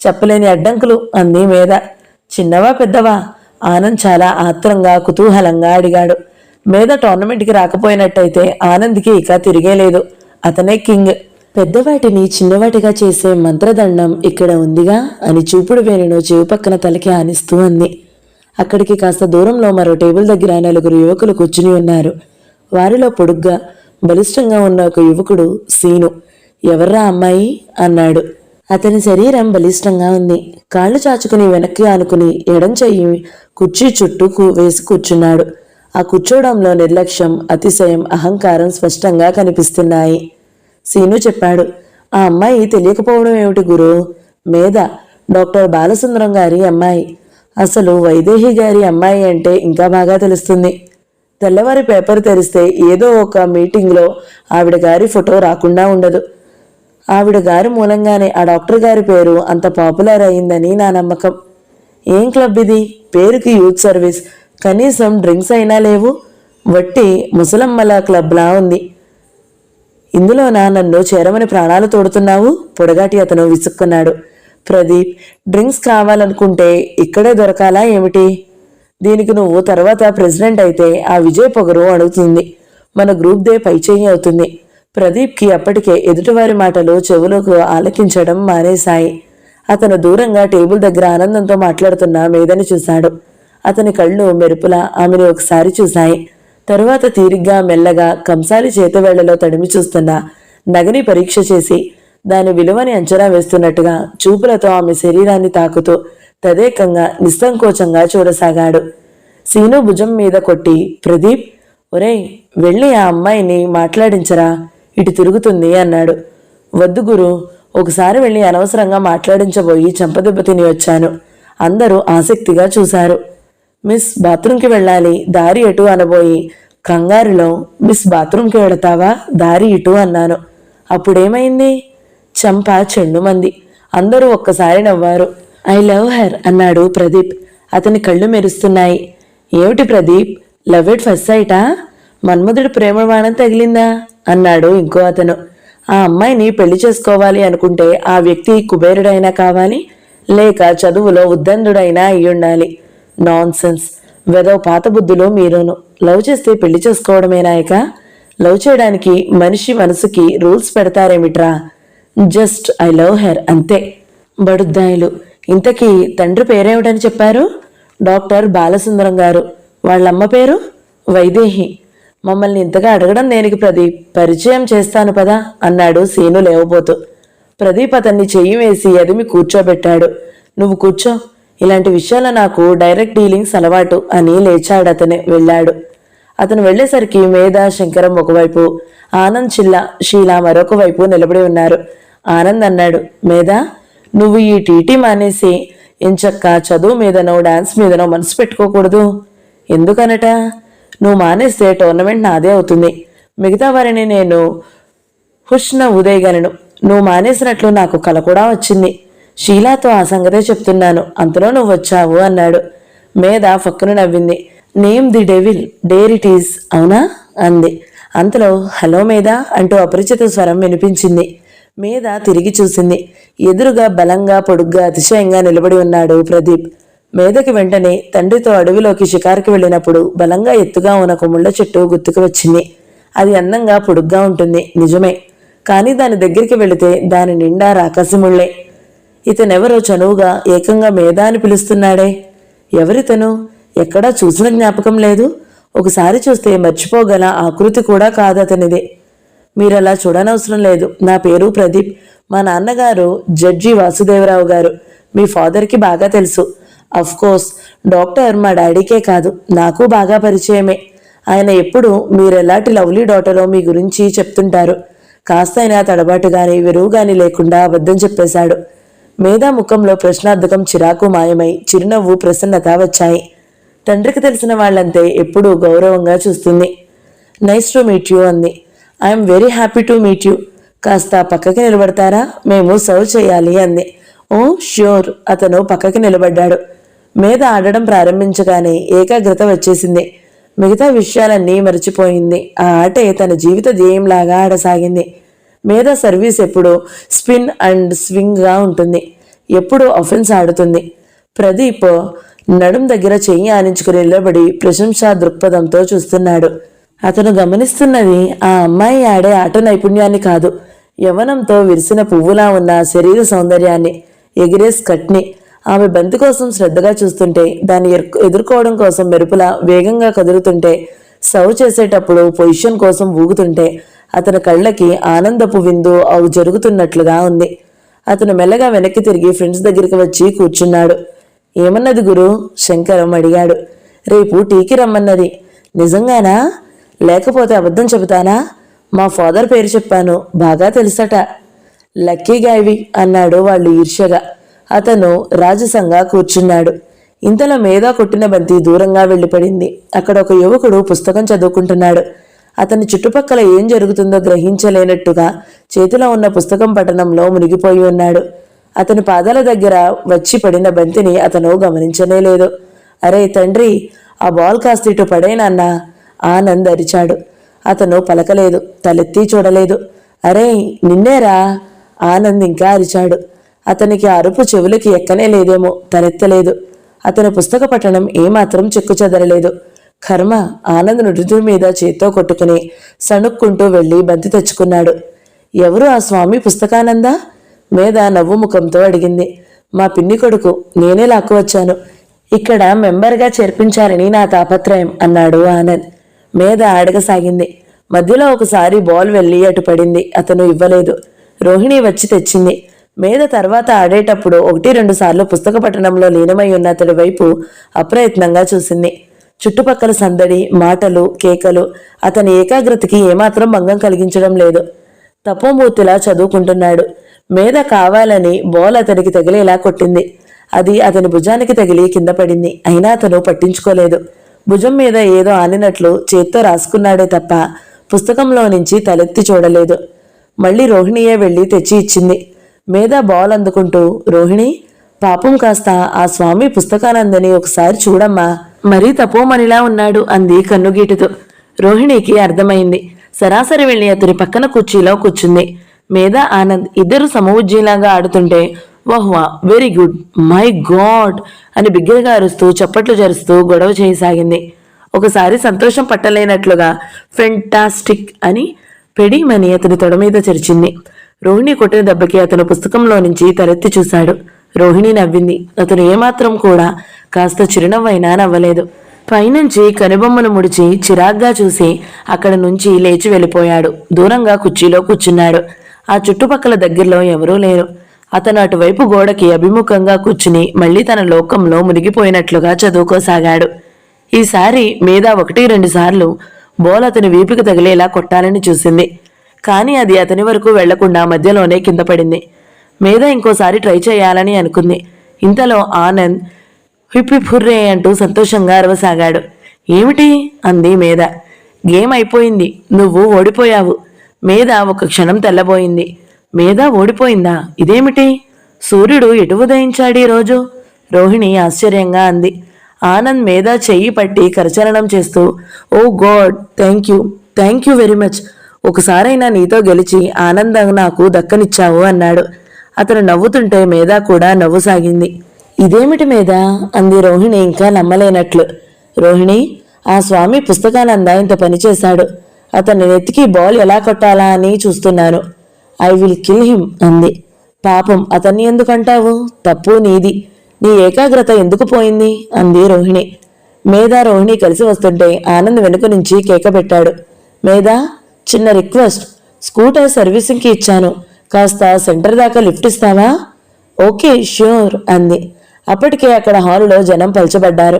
Speaker 1: చెప్పలేని అడ్డంకులు అంది మేధ. చిన్నవా పెద్దవా? ఆనంద్ చాలా ఆత్రంగా కుతూహలంగా అడిగాడు. మేధ టోర్నమెంట్కి రాకపోయినట్టయితే ఆనంద్కి ఇక తిరిగేలేదు. అతనే కింగ్. పెద్దవాటిని చిన్నవాటిగా చేసే మంత్రదండం ఇక్కడ ఉందిగా అని చూపుడు వేలును చెవి పక్కన తలకి ఆనిస్తూ అంది. అక్కడికి కాస్త దూరంలో మరో టేబుల్ దగ్గర 4 యువకులు కూర్చుని ఉన్నారు. వారిలో పొడుగ్గా బలిష్టంగా ఉన్న ఒక యువకుడు సీను. ఎవర్రా అమ్మాయి అన్నాడు. అతని శరీరం బలిష్టంగా ఉంది. కాళ్ళు చాచుకుని వెనక్కి ఆనుకుని ఎడం చెయ్యి కుర్చీ చుట్టూ వేసి కూర్చున్నాడు. ఆ కూర్చోవడంలో నిర్లక్ష్యం, అతిశయం, అహంకారం స్పష్టంగా కనిపిస్తున్నాయి. సీను చెప్పాడు, ఆ అమ్మాయి తెలియకపోవడం ఏమిటి గురు? మేధ, డాక్టర్ బాలసుందరం గారి అమ్మాయి. అసలు వైదేహి గారి అమ్మాయి అంటే ఇంకా బాగా తెలుస్తుంది. తెల్లవారి పేపర్ తెరిస్తే ఏదో ఒక మీటింగ్లో ఆవిడ గారి ఫోటో రాకుండా ఉండదు. ఆవిడ గారి మూలంగానే ఆ డాక్టర్ గారి పేరు అంత పాపులర్ అయిందని నా నమ్మకం. ఏం క్లబ్ ఇది? పేరుకి యూత్ సర్వీస్, కనీసం డ్రింక్స్ అయినా లేవు. వట్టి ముసలమ్మల క్లబ్లా ఉంది. ఇందులోనా నన్ను చేరమని ప్రాణాలు తోడుతున్నావు? పొడగాటి అతను విసుక్కున్నాడు. ప్రదీప్, డ్రింక్స్ కావాలనుకుంటే ఇక్కడే దొరకాలా ఏమిటి? దీనికి నువ్వు తర్వాత ప్రెసిడెంట్ అయితే ఆ విజయ్ పొగరు అడుగుతుంది. మన గ్రూప్ దే పైచేయి అవుతుంది. ప్రదీప్కి అప్పటికే ఎదుటివారి మాటలు చెవులకు ఆలకించడం మానేశాయి. అతను దూరంగా టేబుల్ దగ్గర ఆనందంతో మాట్లాడుతున్న మేధని చూశాడు. అతని కళ్ళు మెరుపులా ఆమెను ఒకసారి చూశాయి. తరువాత తీరిగ్గా మెల్లగా కంసాలి చేతివేళ్లలో తడిమి చూస్తున్న నగని పరీక్ష చేసి దాని విలువని అంచనా వేస్తున్నట్టుగా చూపులతో ఆమె శరీరాన్ని తాకుతూ తదేకంగా నిస్సంకోచంగా చూడసాగాడు. సీను భుజం మీద కొట్టి, ప్రదీప్, ఒరేయ్ వెళ్ళి ఆ అమ్మాయిని మాట్లాడించరా, ఇటు తిరుగుతుంది అన్నాడు. వద్దు గురు, ఒకసారి వెళ్ళి అనవసరంగా మాట్లాడించబోయి చెంపదెబ్బ తిని వచ్చాను. అందరూ ఆసక్తిగా చూశారు. మిస్ బాత్రూంకి వెళ్ళాలి, దారి ఎటు అనబోయి కంగారులో మిస్ బాత్రూంకి వెళతావా, దారి ఇటు అన్నాను. అప్పుడేమైంది? చెంప చెండుమంది. అందరూ ఒక్కసారి నవ్వారు. ఐ లవ్ హర్ అన్నాడు ప్రదీప్. అతని కళ్ళు మెరుస్తున్నాయి. ఏమిటి ప్రదీప్, లవ్ ఎట్ ఫస్ట్ సైటా? మన్మధుడి ప్రేమ బాణం తగిలిందా అన్నాడు ఇంకో అతను. ఆ అమ్మాయిని పెళ్లి చేసుకోవాలి అనుకుంటే ఆ వ్యక్తి కుబేరుడైనా కావాలి, లేక చదువులో ఉద్దండుడైనా అయ్యుండాలి. నాన్ సెన్స్, వెదవ పాత బుద్ధులు మీరును. లవ్ చేస్తే పెళ్లి చేసుకోవడమేనాయక? లవ్ చేయడానికి మనిషి మనసుకి రూల్స్ పెడతారేమిట్రా? జస్ట్ ఐ లవ్ హెర్ అంతే. బడుద్దాయిలు. ఇంతకీ తండ్రి పేరేమిటని చెప్పారు? డాక్టర్ బాలసుందరం గారు. వాళ్ళమ్మ పేరు? వైదేహి. మమ్మల్ని ఇంతగా అడగడం దేనికి ప్రదీప్? పరిచయం చేస్తాను పదా అన్నాడు సీను లేవబోతూ. ప్రదీప్ అతన్ని చెయ్యి వేసి ఎదిమి కూర్చోబెట్టాడు. నువ్వు కూర్చో, ఇలాంటి విషయాల నాకు డైరెక్ట్ డీలింగ్స్ అలవాటు అని లేచాడతనే వెళ్ళాడు. అతను వెళ్లేసరికి మేధ, శంకరం ఒకవైపు, ఆనంద్, షీలా మరొక వైపు నిలబడి ఉన్నారు. ఆనంద్ అన్నాడు, మేధ, నువ్వు ఈ టీటీ మానేసి ఎంచక్క చదువు మీదనో డాన్స్ మీదనో మనసు పెట్టుకోకూడదు. ఎందుకనట? నువ్వు మానేస్తే టోర్నమెంట్ నాదే అవుతుంది. మిగతా వారిని నేను హుష్న ఉదయగలను. నువ్వు మానేసినట్లు నాకు కల కూడా వచ్చింది. షీలాతో ఆ సంగతే చెప్తున్నాను, అంతలో నువ్వు వచ్చావు అన్నాడు. మేధ ఫక్కున నవ్వింది. Name the devil, dare it is, అవునా అంది. అంతలో హలో మేధ అంటూ అపరిచిత స్వరం వినిపించింది. మేధ తిరిగి చూసింది. ఎదురుగా బలంగా పొడుగ్గా అతిశయంగా నిలబడి ఉన్నాడు ప్రదీప్. మేధకి వెంటనే తండ్రితో అడవిలోకి షికారుకి వెళ్ళినప్పుడు బలంగా ఎత్తుగా ఉన్న కొమ్ముళ్ళ చెట్టు గుర్తుకు వచ్చింది. అది అందంగా పొడుగ్గా ఉంటుంది, నిజమే. కానీ దాని దగ్గరికి వెళితే దాని నిండా రాకాసిముళ్లే. ఇతనెవరో చనువుగా ఏకంగా మేధ అని పిలుస్తున్నాడే. ఎవరితను? ఎక్కడా చూసిన జ్ఞాపకం లేదు. ఒకసారి చూస్తే మర్చిపోగల ఆకృతి కూడా కాదు అతనిది. మీరలా చూడనవసరం లేదు. నా పేరు ప్రదీప్. మా నాన్నగారు జడ్జి వాసుదేవరావు గారు. మీ ఫాదర్కి బాగా తెలుసు. కోర్స్ డాక్టర్ మా డాడీకే కాదు, నాకు బాగా పరిచయమే. ఆయన ఎప్పుడు మీరెలాంటి లవ్లీ డాటరో మీ గురించి చెప్తుంటారు. కాస్తైనా తడబాటు గాని విరువు గాని లేకుండా అబద్ధం చెప్పేశాడు. మేధా ముఖంలో ప్రశ్నార్థకం, చిరాకు మాయమై చిరునవ్వు, ప్రసన్నత వచ్చాయి. తండ్రికి తెలిసిన వాళ్ళంతే ఎప్పుడూ గౌరవంగా చూస్తుంది. నైస్ టు మీట్ యూ అంది. I'm very happy to meet you. కాస్త పక్కకి నిలబడతారా? మేము సర్వ్ చేయాలి అంది. ఓ ష్యూర్. అతను పక్కకి నిలబడ్డాడు. మేధ ఆడడం ప్రారంభించగానే ఏకాగ్రత వచ్చేసింది. మిగతా విషయాలన్నీ మర్చిపోయింది. ఆ ఆటే తన జీవిత ధ్యేయంలాగా ఆడసాగింది. మేధ సర్వీస్ ఎప్పుడూ స్పిన్ అండ్ స్వింగ్గా ఉంటుంది. ఎప్పుడూ అఫెన్స్ ఆడుతుంది. ప్రదీప్ నడుం దగ్గర చెయ్యి ఆనించుకుని నిలబడి ప్రశంసా దృక్పథంతో చూస్తున్నాడు. అతను గమనిస్తున్నది ఆ అమ్మాయి ఆడే ఆట నైపుణ్యాన్ని కాదు, యవనంతో విరిసిన పువ్వులా ఉన్న శరీర సౌందర్యాన్ని, ఎగిరే స్కట్ని. ఆమె బంతి కోసం శ్రద్ధగా చూస్తుంటే, దాన్ని ఎదుర్కోవడం కోసం మెరుపులా వేగంగా కదులుతుంటే, సర్వ్ చేసేటప్పుడు పొజిషన్ కోసం ఊగుతుంటే అతని కళ్ళకి ఆనందపు విందు అవు జరుగుతున్నట్లుగా ఉంది. అతను మెల్లగా వెనక్కి తిరిగి ఫ్రెండ్స్ దగ్గరికి వచ్చి కూర్చున్నాడు. ఏమన్నది గురు? శంకరం అడిగాడు. రేపు టీకి రమ్మన్నది. నిజంగానా? లేకపోతే అబద్ధం చెబుతానా? మా ఫాదర్ పేరు చెప్పాను, బాగా తెలుసట. లక్కీ గాయవి అన్నాడు వాళ్ళు ఈర్ష్యగా. అతను రాజసంగా కూర్చున్నాడు. ఇంతలో మేధా కొట్టిన బంతి దూరంగా వెళ్ళిపడింది. అక్కడ ఒక యువకుడు పుస్తకం చదువుకుంటున్నాడు. అతని చుట్టుపక్కల ఏం జరుగుతుందో గ్రహించలేనట్టుగా చేతిలో ఉన్న పుస్తకం పఠనంలో మునిగిపోయి ఉన్నాడు. అతని పాదాల దగ్గర వచ్చి పడిన బంతిని అతను గమనించనే లేదు. అరే తండ్రి, ఆ బాల్ కాస్త ఇటు పడేనన్నా, ఆనంద్ అరిచాడు. అతను పలకలేదు, తలెత్తి చూడలేదు. అరే నిన్నేరా, ఆనంద్ ఇంకా అరిచాడు. అతనికి అరుపు చెవులకి ఎక్కనే లేదేమో, తలెత్తలేదు. అతని పుస్తక పఠనం ఏమాత్రం చెక్కు చెదరలేదు. కర్మ, ఆనంద్ నుదుటి మీద చేత్తో కొట్టుకుని సణుక్కుంటూ వెళ్లి బంతి తెచ్చుకున్నాడు. ఎవరు ఆ స్వామి పుస్తకానందా? మేధ నవ్వు ముఖంతో అడిగింది. మా పిన్ని కొడుకు, నేనే లాక్కువచ్చాను. ఇక్కడ మెంబర్గా చేర్పించాలని నా తాపత్రయం అన్నాడు ఆనంద్. మేధ అడగసాగింది. మధ్యలో ఒకసారి బాల్ వెళ్ళి అటు పడింది. అతను ఇవ్వలేదు. రోహిణి వచ్చి తెచ్చింది. మేధ తర్వాత ఆడేటప్పుడు 1-2 సార్లు పుస్తక పఠనంలో లీనమై ఉన్న అతడి వైపు అప్రయత్నంగా చూసింది. చుట్టుపక్కల సందడి, మాటలు, కేకలు అతని ఏకాగ్రతకి ఏమాత్రం భంగం కలిగించడం లేదు. తపోమూర్తిలా చదువుకుంటున్నాడు. మేధ కావాలని బాల్ అతనికి తగిలేలా కొట్టింది. అది అతని భుజానికి తగిలి కింద పడింది. అయినా అతను పట్టించుకోలేదు. భుజం మీద ఏదో ఆనినట్లు చేత్తో రాసుకున్నాడే తప్ప పుస్తకంలో నుంచి తలెత్తి చూడలేదు. మళ్ళీ రోహిణియే వెళ్ళి తెచ్చి ఇచ్చింది. మేధ బాల్ అందుకుంటూ, రోహిణి, పాపం కాస్త ఆ స్వామి పుస్తకానందని ఒకసారి చూడమ్మా, మరీ తపోమనిలా ఉన్నాడు అంది కన్నుగీటుతో. రోహిణికి అర్థమైంది. సరాసరి వెళ్ళి అతని పక్కన కుర్చీలో కూర్చుంది. మేధ, ఆనంద్ ఇద్దరు సమవుజ్జీలాగా ఆడుతుంటే వాహ్వా, వెరీ గుడ్, మై గాడ్ అని బిగ్గరగా అరుస్తూ చప్పట్లు జరుస్తూ గొడవ చేయసాగింది. ఒకసారి సంతోషం పట్టలేనట్లుగా ఫెంటాస్టిక్ అని పెడీమని అతని తొడ మీద చెరిచింది. రోహిణి కొట్టిన దెబ్బకి అతను పుస్తకంలో నుంచి తలెత్తి చూశాడు. రోహిణి నవ్వింది. అతను ఏమాత్రం కూడా కాస్త చిరునవ్వైనా నవ్వలేదు. పైనుంచి కనుబొమ్మను ముడిచి చిరాగ్గా చూసి అక్కడి నుంచి లేచి వెళ్ళిపోయాడు. దూరంగా కుర్చీలో కూర్చున్నాడు. ఆ చుట్టుపక్కల దగ్గరలో ఎవరూ లేరు. అతను అటువైపు గోడకి అభిముఖంగా కూర్చుని మళ్లీ తన లోకంలో మునిగిపోయినట్లుగా చదువుకోసాగాడు. ఈసారి మేధ 1-2 సార్లు బోల్ అతని వీపుకి తగిలేలా కొట్టాలని చూసింది. కానీ అది అతని వరకు వెళ్లకుండా మధ్యలోనే కింద పడింది. మేధ ఇంకోసారి ట్రై చేయాలని అనుకుంది. ఇంతలో ఆనంద్ హుర్రే అంటూ సంతోషంగా అరవసాగాడు. ఏమిటి? అంది మేధ. గేమ్ అయిపోయింది, నువ్వు ఓడిపోయావు. మేధ ఒక క్షణం తెల్లబోయింది. మేధ ఓడిపోయిందా? ఇదేమిటి? సూర్యుడు ఎటు ఉదయించాడు ఈరోజు? రోహిణి ఆశ్చర్యంగా అంది. ఆనంద్ మేధ చెయ్యి పట్టి కరచలనం చేస్తూ, oh God, thank you very much. ఒకసారైనా నీతో గెలిచి ఆనందం నాకు దక్కనిచ్చావు అన్నాడు. అతను నవ్వుతుంటే మేధ కూడా నవ్వు సాగింది. ఇదేమిటి మేధ? అంది రోహిణి ఇంకా నమ్మలేనట్లు. రోహిణి, ఆ స్వామి పుస్తకానంద ఇంత పనిచేశాడు. అతన్ని నెత్తికి బాల్ ఎలా కొట్టాలా అని చూస్తున్నాను. ఐ విల్ కిల్ హిమ్ అంది. పాపం, అతన్ని ఎందుకంటావు? తప్పు నీది. నీ ఏకాగ్రత ఎందుకు పోయింది? అంది రోహిణి. మేధ, రోహిణి కలిసి వస్తుంటే ఆనంద్ వెనుక నుంచి కేక పెట్టాడు. మేధ, చిన్న రిక్వెస్ట్. స్కూటర్ సర్వీసింగ్కి ఇచ్చాను, కాస్త సెంటర్ దాకా లిఫ్ట్ ఇస్తావా? ఓకే, ష్యూర్ అంది. అప్పటికే అక్కడ హాలులో జనం పలచబడ్డారు.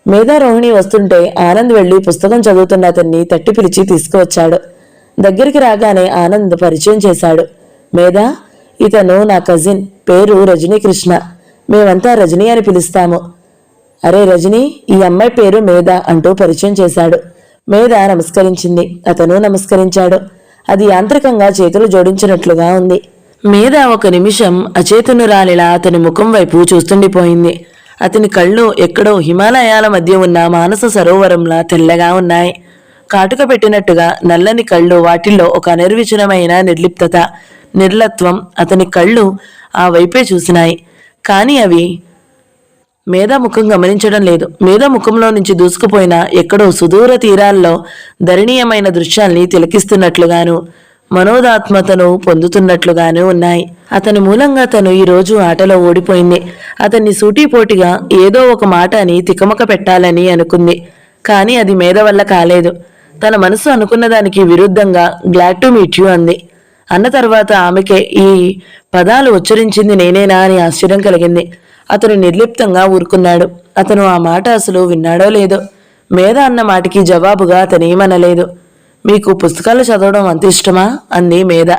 Speaker 1: మేధా, రోహిణి వస్తుంటే ఆనంద్ వెళ్లి పుస్తకం చదువుతున్న అతన్ని తట్టి పిలిచి తీసుకువచ్చాడు. దగ్గరికి రాగానే ఆనంద్ పరిచయం చేశాడు. మేధా, ఇతను నా కజిన్, పేరు రజనీకృష్ణ. మేమంతా రజనీ అని పిలుస్తాము. అరే రజనీ, ఈ అమ్మాయి పేరు మేధ అంటూ పరిచయం చేశాడు. మేధ నమస్కరించింది. అతను నమస్కరించాడు. అది యాంత్రికంగా చేతులు జోడించినట్లుగా ఉంది. మేధ ఒక నిమిషం అచేతనురాలిలా అతని ముఖం వైపు చూస్తుండిపోయింది. అతని కళ్ళు ఎక్కడో హిమాలయాల మధ్య ఉన్న మానస సరోవరంలా తెల్లగా ఉన్నాయి. కాటుక పెట్టినట్టుగా నల్లని కళ్ళు, వాటిల్లో ఒక అనిర్వచనమైన నిర్లిప్తత, నిర్లత్వం. అతని కళ్ళు ఆ వైపే చూసినాయి. కానీ అవి మేధా ముఖం గమనించడం లేదు. మేధా ముఖంలో నుంచి దూసుకుపోయిన ఎక్కడో సుదూర తీరాల్లో ధరణీయమైన దృశ్యాల్ని తిలకిస్తున్నట్లుగాను, మనోదాత్మతను పొందుతున్నట్లుగాను ఉన్నాయి. అతని మూలంగా తను ఈరోజు ఆటలో ఓడిపోయింది. అతన్ని సూటిపోటిగా ఏదో ఒక మాట అని తికమక పెట్టాలని అనుకుంది. కానీ అది మేధ వల్ల కాలేదు. తన మనసు అనుకున్న దానికి విరుద్ధంగా గ్లాడ్ టు మీట్ యూ అంది. అన్న తర్వాత ఆమెకే ఈ పదాలు ఉచ్చరించింది నేనేనా అని ఆశ్చర్యం కలిగింది. అతను నిర్లిప్తంగా ఊరుకున్నాడు. అతను ఆ మాట అసలు విన్నాడో లేదో. మేధ అన్న మాటకి జవాబుగా అతనేమనలేదు. మీకు పుస్తకాలు చదవడం అంత ఇష్టమా అంది మేధ.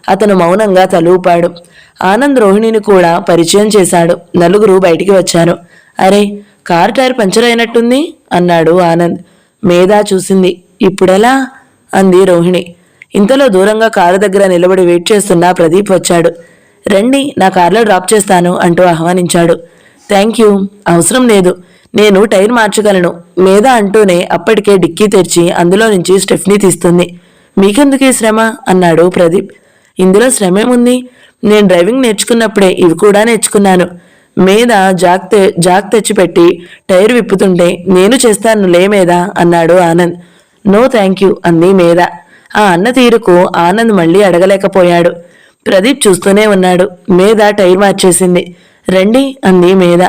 Speaker 1: అతను మౌనంగా తలూపాడు. ఆనంద్ రోహిణిని కూడా పరిచయం చేశాడు. నలుగురు బయటికి వచ్చారు. అరే, కారు టైర్ పంచర్ అయినట్టుంది అన్నాడు ఆనంద్. మేధ చూసింది. ఇప్పుడెలా అంది రోహిణి. ఇంతలో దూరంగా కారు దగ్గర నిలబడి వెయిట్ చేస్తున్న ప్రదీప్ వచ్చాడు. రండి, నా కార్లో డ్రాప్ చేస్తాను అంటూ ఆహ్వానించాడు. థ్యాంక్ యూ, అవసరం లేదు, నేను టైర్ మార్చగలను మేధ అంటూనే అప్పటికే డిక్కీ తెరిచి అందులో నుంచి స్టెఫ్నీ తీస్తుంది. మీకెందుకు ఈ శ్రమ అన్నాడు ప్రదీప్. ఇందులో శ్రమేముంది, నేను డ్రైవింగ్ నేర్చుకున్నప్పుడే ఇవి కూడా నేర్చుకున్నాను. మేధ జాక్ తెచ్చిపెట్టి టైర్ విప్పుతుంటే నేను చేస్తాను లే మేధ అన్నాడు ఆనంద్. నో థ్యాంక్ యూ అంది మేధ. ఆ అన్న తీరుకు ఆనంద్ మళ్ళీ అడగలేకపోయాడు. ప్రదీప్ చూస్తూనే ఉన్నాడు. మేధ టైర్ మార్చేసింది. రండి అంది మేధ.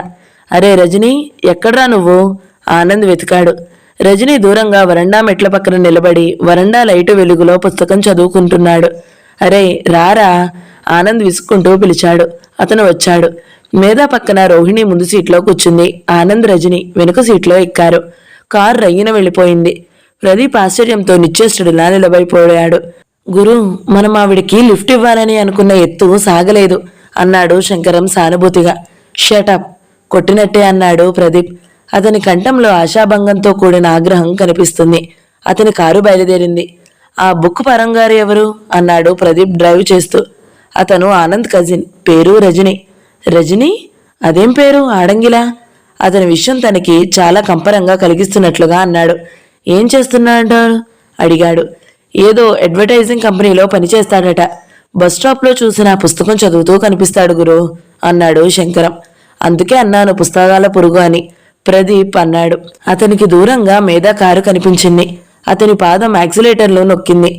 Speaker 1: అరే రజనీ, ఎక్కడ్రా నువ్వు ఆనంద్ వెతికాడు. రజనీ దూరంగా వరండా మెట్ల పక్కన నిలబడి వరండా లైటు వెలుగులో పుస్తకం చదువుకుంటున్నాడు. అరే రారా ఆనంద్ విసుక్కుంటూ పిలిచాడు. అతను వచ్చాడు. మేధ పక్కన రోహిణి ముందు సీట్లో కూర్చుంది. ఆనంద్ రజని వెనుక సీట్లో ఎక్కారు. కారు రయ్యిన వెళ్ళిపోయింది. ప్రదీప్ ఆశ్చర్యంతో నిశ్చేష్టుడిలా నిలబడిపోయాడు. గురు, మనం ఆవిడికి లిఫ్ట్ ఇవ్వాలని అనుకున్న ఎత్తు సాగలేదు అన్నాడు శంకరం సానుభూతిగా. షటప్, కొట్టినట్టే అన్నాడు ప్రదీప్. అతని కంఠంలో ఆశాభంగంతో కూడిన ఆగ్రహం కనిపిస్తుంది. అతని కారు బయలుదేరింది. ఆ బుక్ పరంగారు ఎవరు అన్నాడు ప్రదీప్ డ్రైవ్ చేస్తూ. అతను ఆనంద్ కజిన్, పేరు రజని. రజని? అదేం పేరు ఆడంగిలా? అతని విషయం తనకి చాలా కంపరంగా కలిగిస్తున్నట్లుగా అన్నాడు. ఏం చేస్తున్నాడంటారు అడిగాడు. ఏదో అడ్వర్టైజింగ్ కంపెనీలో పనిచేస్తాడట. బస్ స్టాప్లో చూసిన పుస్తకం చదువుతూ కనిపిస్తాడు గురు అన్నాడు శంకరం. అందుకే అన్నాను పుస్తకాల పురుగు అని ప్రదీప్ అన్నాడు. అతనికి దూరంగా మేధా కారు కనిపించింది. అతని పాదం యాక్సిలేటర్లో నొక్కింది.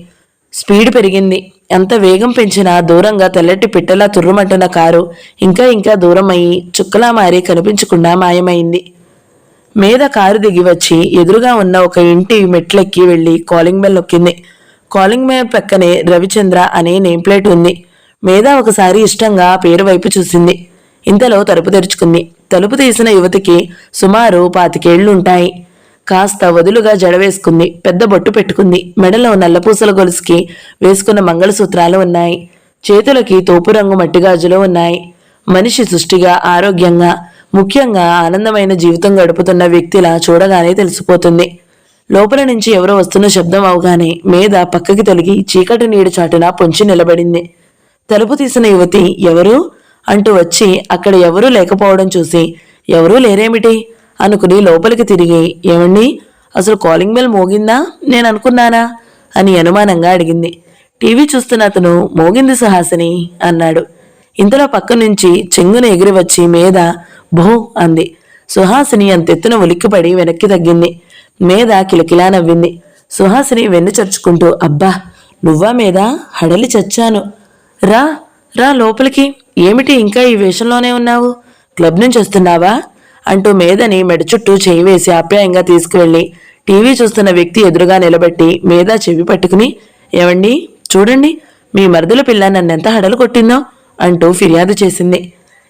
Speaker 1: స్పీడ్ పెరిగింది. ఎంత వేగం పెంచినా దూరంగా తెల్లటి పిట్టలా తుర్రుమంటున్న కారు ఇంకా ఇంకా దూరమయ్యి చుక్కలా మారి కనిపించకుండా మాయమైంది. మేధ కారు దిగి వచ్చి ఎదురుగా ఉన్న ఒక ఇంటి మెట్లెక్కి వెళ్లి కాలింగ్ బెల్ నొక్కింది. కాలింగ్ బెల్ పక్కనే రవిచంద్ర అనే నేమ్ ప్లేట్ ఉంది. మేధ ఒకసారి ఇష్టంగా ఆ పేరు వైపు చూసింది. ఇంతలో తలుపు తెరుచుకుంది. తలుపు తీసిన యువతికి సుమారు 25 ఏళ్లుంటాయి. కాస్త వదులుగా జడ వేసుకుంది. పెద్ద బొట్టు పెట్టుకుంది. మెడలో నల్లపూసల గొలుసుకి వేసుకున్న మంగళసూత్రాలు ఉన్నాయి. చేతులకి తోపు రంగు మట్టిగాజులు ఉన్నాయి. మనిషి సృష్టిగా, ఆరోగ్యంగా, ముఖ్యంగా ఆనందమైన జీవితం గడుపుతున్న వ్యక్తిలా చూడగానే తెలిసిపోతుంది. లోపల నుంచి ఎవరో వస్తున్న శబ్దం అవగానే మేధ పక్కకి తొలగి చీకటి నీడు చాటున పొంచి నిలబడింది. తలుపు తీసిన యువతి ఎవరు అంటూ వచ్చి అక్కడ ఎవరూ లేకపోవడం చూసి ఎవరూ లేరేమిటి అనుకుని లోపలికి తిరిగి, ఏమండి, అసలు కాలింగ్ బెల్ మోగిందా నేను అనుకున్నానా అని అనుమానంగా అడిగింది. టీవీ చూస్తున్న అతను, మోగింది సుహాసిని అన్నాడు. ఇంతలో పక్క నుంచి చెంగున ఎగిరి వచ్చి మేధ భో అంది. సుహాసిని అంతెత్తున ఉలిక్కిపడి వెనక్కి తగ్గింది. మేధ కిలకిలా నవ్వింది. సుహాసిని వెన్ను చరుచుకుంటూ, అబ్బా నువ్వా మేధ, హడలి చచ్చాను, రా రా లోపలికి. ఏమిటి ఇంకా ఈ వేషంలోనే ఉన్నావు, క్లబ్ నుంచి వస్తున్నావా అంటూ మేధని మెడ చుట్టూ చేయి వేసి ఆప్యాయంగా తీసుకువెళ్లి టీవీ చూస్తున్న వ్యక్తి ఎదురుగా నిలబెట్టి మేధ చెవి పట్టుకుని, ఏవండి చూడండి, మీ మరదల పిల్ల నన్నెంత హడలు కొట్టిందో అంటూ ఫిర్యాదు చేసింది.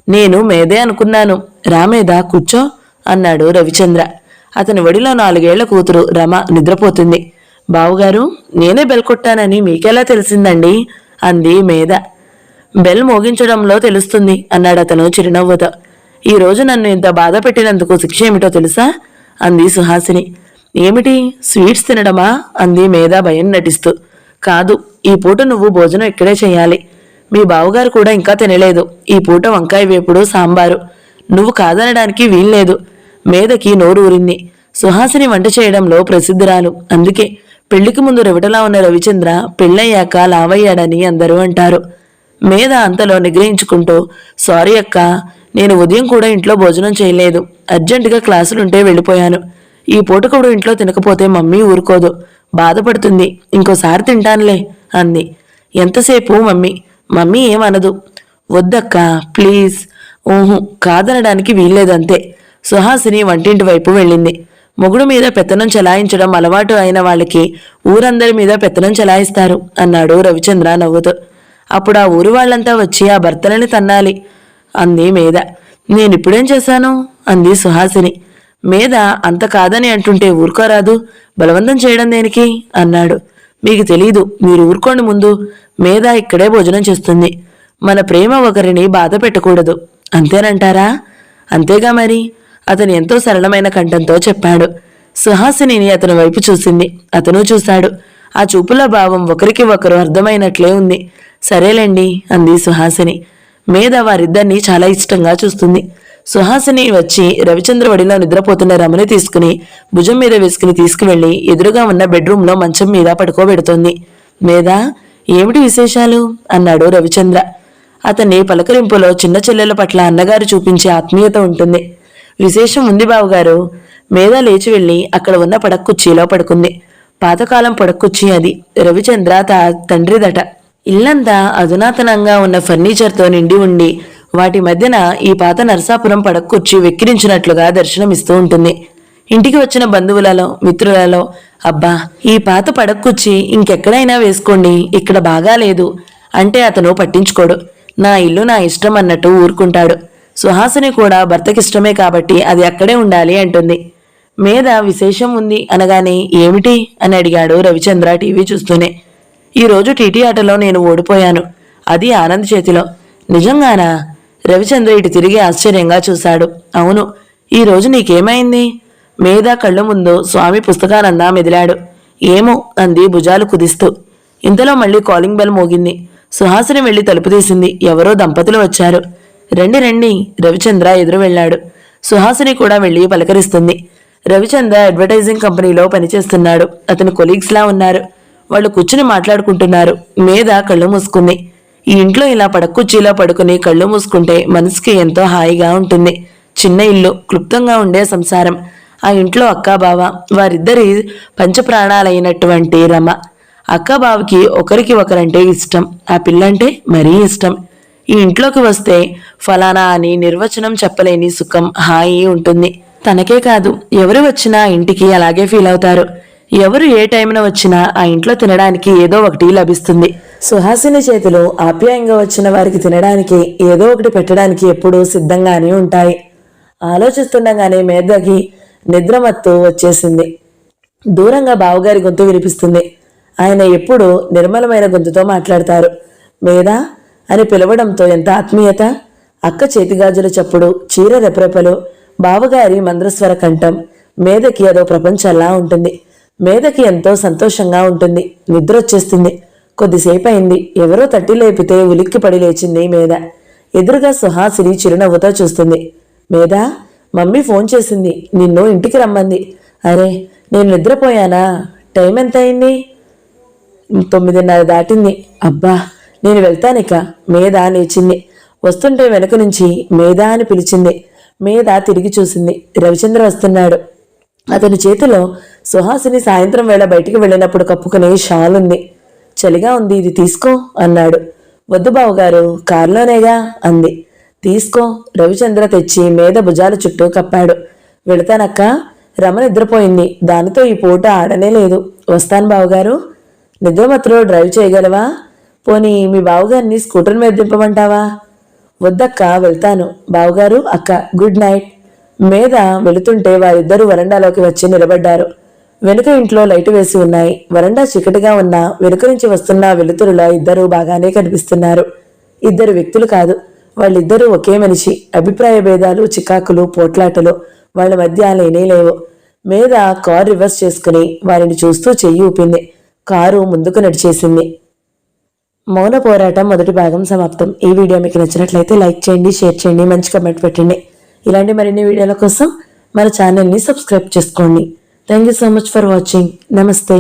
Speaker 1: నేను మేధే అనుకున్నాను, రా మేధ కూర్చో అన్నాడు రవిచంద్ర. అతని ఒడిలో 4 ఏళ్ల కూతురు రమ నిద్రపోతుంది. బావుగారు, నేనే బెల్ కొట్టానని మీకెలా తెలిసిందండి అంది మేధ. బెల్ మోగించడంలో తెలుస్తుంది అన్నాడు అతను చిరునవ్వుతో. ఈ రోజు నన్ను ఇంత బాధ పెట్టినందుకు శిక్ష ఏమిటో తెలుసా అంది సుహాసిని. ఏమిటి, స్వీట్స్ తినడమా అంది మేధ భయం నటిస్తూ. కాదు, ఈ పూట నువ్వు భోజనం ఇక్కడే చేయాలి. మీ బావగారు కూడా ఇంకా తినలేదు. ఈ పూట వంకాయ వేపుడు సాంబారు. నువ్వు కాదనడానికి వీల్లేదు. మేధకి నోరు ఊరింది. సుహాసిని వంట చేయడంలో ప్రసిద్ధురాలు. అందుకే పెళ్లికి ముందు రెవటలా ఉన్న రవిచంద్ర పెళ్ళయ్యాక లావయ్యాడని అందరూ అంటారు. మేధ అంతలో నిగ్రహించుకుంటూ, సారీ అక్క, నేను ఉదయం కూడా ఇంట్లో భోజనం చేయలేదు. అర్జెంటుగా క్లాసులుంటే వెళ్ళిపోయాను. ఈ పూట కూడా ఇంట్లో తినకపోతే మమ్మీ ఊరుకోదు, బాధపడుతుంది. ఇంకోసారి తింటానులే అంది. ఎంతసేపు మమ్మీ? మమ్మీ ఏమనదు. వద్దక్క ప్లీజ్. ఊహు, కాదనడానికి వీల్లేదంతే. సుహాసిని వంటింటి వైపు వెళ్ళింది. మొగుడు మీద పెత్తనం చెలాయించడం అలవాటు అయిన వాళ్ళకి ఊరందరి మీద పెత్తనం చెలాయిస్తారు అన్నాడు రవిచంద్ర నవ్వుతూ. అప్పుడు ఆ ఊరు వాళ్ళంతా వచ్చి ఆ భర్తలని తన్నాలి అంది మేధ. నేనిప్పుడేం చేశాను అంది సుహాసిని. మేధ అంత కాదని అంటుంటే ఊరుకోరాదు, బలవంతం చేయడం దేనికి అన్నాడు. మీకు తెలీదు, మీరు ఊరుకోండి ముందు. మేధ ఇక్కడే భోజనం చేస్తుంది. మన ప్రేమ ఒకరిని బాధ పెట్టకూడదు, అంతేనంటారా? అంతేగా మరి, అతను ఎంతో సరళమైన కంఠంతో చెప్పాడు. సుహాసినిని అతని వైపు చూసింది. అతను చూశాడు. ఆ చూపుల భావం ఒకరికి ఒకరు అర్థమైనట్లే ఉంది. సరేలేండి అంది సుహాసిని. మేధ వారిద్దరినీ చాలా ఇష్టంగా చూస్తుంది. సుహాసిని వచ్చి రవిచంద్ర వడిలో నిద్రపోతున్న రమని తీసుకుని భుజం మీద వేసుకుని తీసుకువెళ్లి ఎదురుగా ఉన్న బెడ్రూంలో మంచం మీద పడుకోబెడుతోంది. మేధ, ఏమిటి విశేషాలు అన్నాడు రవిచంద్ర. అతన్ని పలకరింపులో చిన్న చెల్లెల పట్ల అన్నగారు చూపించే ఆత్మీయత ఉంటుంది. విశేషం ఉంది బావుగారు. మేధ లేచి వెళ్లి అక్కడ ఉన్న పడక్కుర్చీలో పడుకుంది. పాతకాలం పడక్కుర్చీ అది. రవిచంద్ర తండ్రిదట. ఇల్లంతా అధునాతనంగా ఉన్న ఫర్నిచర్తో నిండి ఉండి వాటి మధ్యన ఈ పాత నరసాపురం పడక్కుర్చీ వెక్కిరించినట్లుగా దర్శనమిస్తూ ఉంటుంది. ఇంటికి వచ్చిన బంధువులలో మిత్రులలో, అబ్బా ఈ పాత పడక్కుర్చీ ఇంకెక్కడైనా వేసుకోండి, ఇక్కడ బాగాలేదు అంటే అతను పట్టించుకోడు. నా ఇల్లు నా ఇష్టం అన్నట్టు ఊరుకుంటాడు. సుహాసిని కూడా భర్తకిష్టమే కాబట్టి అది అక్కడే ఉండాలి అంటుంది. మేధ విశేషం ఉంది అనగానే ఏమిటి అని అడిగాడు రవిచంద్ర టీవీ చూస్తూనే. ఈరోజు టీటీ ఆటలో నేను ఓడిపోయాను, అది ఆనంద్ చేతిలో. నిజంగానా? రవిచంద్ర ఇటు తిరిగి ఆశ్చర్యంగా చూశాడు. అవును. ఈరోజు నీకేమైంది? మేధ కళ్ళు ముందు స్వామి పుస్తకానంద మెదిలాడు. ఏమో అంది భుజాలు కుదిస్తూ. ఇంతలో మళ్ళీ కాలింగ్ బెల్ మోగింది. సుహాసిని వెళ్లి తలుపు తీసింది. ఎవరో దంపతులు వచ్చారు. రండి రండి, రవిచంద్ర ఎదురు వెళ్లాడు. సుహాసిని కూడా వెళ్లి పలకరిస్తుంది. రవిచంద్ర అడ్వర్టైజింగ్ కంపెనీలో పనిచేస్తున్నాడు. అతని కొలీగ్స్లా ఉన్నారు. వాళ్ళు కూర్చుని మాట్లాడుకుంటున్నారు. మేధ కళ్ళు మూసుకుంది. ఈ ఇంట్లో ఇలా పడక్కుర్చీలో పడుకుని కళ్ళు మూసుకుంటే మనసుకి ఎంతో హాయిగా ఉంటుంది. చిన్న ఇల్లు, క్లుప్తంగా ఉండే సంసారం. ఆ ఇంట్లో అక్కాబావ, వారిద్దరి పంచప్రాణాలైనటువంటి రమ. అక్కాబావకి ఒకరికి ఒకరంటే ఇష్టం, ఆ పిల్లంటే మరీ ఇష్టం. ఈ ఇంట్లోకి వస్తే ఫలానా అని నిర్వచనం చెప్పలేని సుఖం, హాయి ఉంటుంది. తనకే కాదు, ఎవరు వచ్చినా ఇంటికి అలాగే ఫీల్ అవుతారు. ఎవరు ఏ టైంన వచ్చినా ఆ ఇంట్లో తినడానికి ఏదో ఒకటి లభిస్తుంది. సుహాసిని చేతిలో ఆప్యాయంగా వచ్చిన వారికి తినడానికి ఏదో ఒకటి పెట్టడానికి ఎప్పుడూ సిద్ధంగానే ఉంటాయి. ఆలోచిస్తుండగానే మేధకి నిద్రమత్తు వచ్చేసింది. దూరంగా బావగారి గొంతు వినిపిస్తుంది. ఆయన ఎప్పుడూ నిర్మలమైన గొంతుతో మాట్లాడతారు. మేధ అని పిలవడంతో ఎంత ఆత్మీయత! అక్క చేతిగాజుల చప్పుడు, చీర రెపరెపలు, బావగారి మంద్రస్వర కంఠం. మేధకి అదో ప్రపంచంలా ఉంటుంది. మేధకి ఎంతో సంతోషంగా ఉంటుంది. నిద్ర వచ్చేస్తుంది. కొద్దిసేపు అయింది. ఎవరో తట్టి లేపితే ఉలిక్కి పడి లేచింది మేధ. ఎదురుగా సుహాసిని చిరునవ్వుతో చూస్తుంది. మేధ, మమ్మీ ఫోన్ చేసింది, నిన్ను ఇంటికి రమ్మంది. అరే, నేను నిద్రపోయానా? టైం ఎంత అయింది? 9:30 దాటింది. అబ్బా, నేను వెళ్తానిక. మేధ లేచింది. వస్తుంటే వెనుక నుంచి మేధ అని పిలిచింది. మేధ తిరిగి చూసింది. రవిచంద్ర వస్తున్నాడు. అతని చేతిలో సుహాసిని సాయంత్రం వేళ బయటికి వెళ్ళినప్పుడు కప్పుకునే షాల్ ఉంది. చలిగా ఉంది, ఇది తీసుకో అన్నాడు. వద్దు బావుగారు, కారులోనేగా అంది. తీసుకో. రవిచంద్ర తెచ్చి మేధ భుజాల చుట్టూ కప్పాడు. వెళతానక్క, రమ నిద్రపోయింది, దానితో ఈ పూట ఆడనే లేదు. వస్తాను బావుగారు. నిద్రమత్తులో డ్రైవ్ చేయగలవా? పోనీ మీ బావుగారిని స్కూటర్ మీద దింపమంటావా? వద్దక్క, వెళ్తాను. బావుగారు, అక్క, గుడ్ నైట్. మేధ వెళుతుంటే వారిద్దరూ వరండాలోకి వచ్చి నిలబడ్డారు. వెనుక ఇంట్లో లైటు వేసి ఉన్నాయి. వరండా చీకటిగా ఉన్న వెనుక నుంచి వస్తున్న వెలుతురులో ఇద్దరూ బాగానే కనిపిస్తున్నారు. ఇద్దరు వ్యక్తులు కాదు, వాళ్ళిద్దరూ ఒకే మనిషి. అభిప్రాయ భేదాలు, చికాకులు, పోట్లాటలు వాళ్ళ మధ్య లేనేలేవు. మేధ కారు రివర్స్ చేసుకుని వారిని చూస్తూ చెయ్యి ఊపింది. కారు ముందుకు నడిచేసింది. మౌన పోరాటం మొదటి భాగం సమాప్తం. ఈ వీడియో మీకు నచ్చినట్లయితే లైక్ చేయండి, షేర్ చేయండి, మంచి కమెంట్ పెట్టండి. ఇలాంటి మరిన్ని వీడియోల కోసం మన ఛానల్ని సబ్స్క్రైబ్ చేసుకోండి. Thank you so much for watching. నమస్తే.